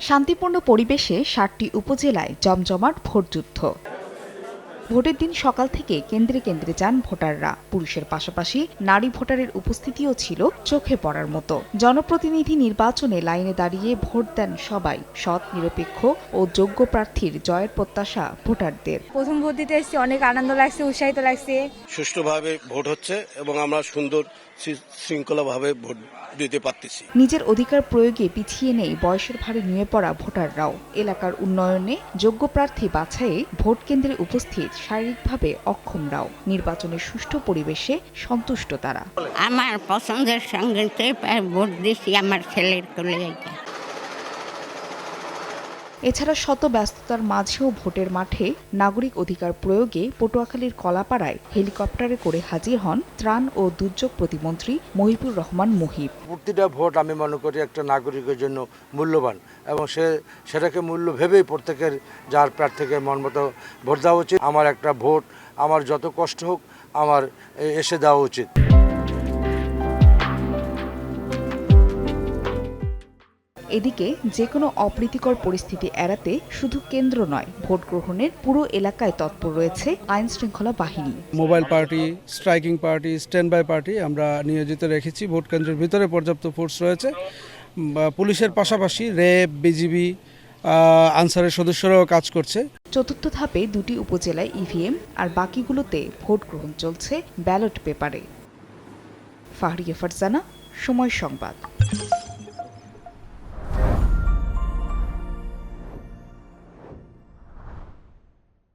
শান্তিপূর্ণ পরিবেশে ৭টি উপজেলায় জমজমাট ভোটযুদ্ধ। ভোটের দিন সকাল থেকে কেন্দ্রে কেন্দ্রে যান ভোটাররা। পুরুষের পাশাপাশি নারী ভোটারের উপস্থিতিও ছিল চোখে পড়ার মতো। জনপ্রতিনিধি নির্বাচনে লাইনে দাঁড়িয়ে ভোট দেন সবাই। সৎ, নিরপেক্ষ ও যোগ্য প্রার্থীর জয়ের প্রত্যাশা ভোটারদের। প্রথম ভোট দিতে এসেছি, অনেক আনন্দ লাগছে, উৎসাহিত লাগছে। সুষ্ঠুভাবে ভোট হচ্ছে এবং আমরা সুন্দর শৃঙ্খলাভাবে ভোট দিতে পারতেছি। নিজের অধিকার প্রয়োগে পিছিয়ে নেই বয়সের ভারে নুয়ে পড়া ভোটাররাও। এলাকার উন্নয়নে যোগ্য প্রার্থী বাছাইয়ে ভোট কেন্দ্রে উপস্থিত শারীরিকভাবে অক্ষমরাও। নির্বাচনের সুষ্ঠু পরিবেশে সন্তুষ্ট তারা। আমার পছন্দের সঙ্গে ভোট দিচ্ছি আমার ছেলের কোলে। এছাড়া শত ব্যস্ততার মাঝেও ভোটের মাঠে নাগরিক অধিকার প্রয়োগে পটুয়াখালীর কলাপাড়ায় হেলিকপ্টারে করে হাজির হন ত্রাণ ও দুর্যোগ প্রতিমন্ত্রী মহিবুর রহমান মুহিব। প্রতিটা ভোট আমি মনে করি একটা নাগরিকের জন্য মূল্যবান এবং সেটাকে মূল্য ভেবেই প্রত্যেকের যার প্রার্থীকে মনমতো ভোট দেওয়া উচিত। আমার একটা ভোট আমার যত কষ্ট হোক আমার এসে দেওয়া উচিত। এদিকে যে কোনো অপ্রীতিকর পরিস্থিতি এড়াতে শুধু কেন্দ্র নয়, ভোট গ্রহণের পুরো এলাকায় তৎপর রয়েছে আইন শৃঙ্খলা বাহিনী। Mobile party, striking party, stand by party আমরা নিয়োজিত রেখেছি। ভোট কেন্দ্রের ভিতরে পর্যাপ্ত ফোর্স রয়েছে। পুলিশের পাশাপাশি র্যাব, বিজিবি, আনসারের সদস্যরাও কাজ করছে। চতুর্থ ধাপে 2টি উপজেলায় ইভিএম আর বাকিগুলোতে ভোট গ্রহণ চলছে ব্যালট পেপারে। ফাহরিয়া ফারজানা, সময় সংবাদ।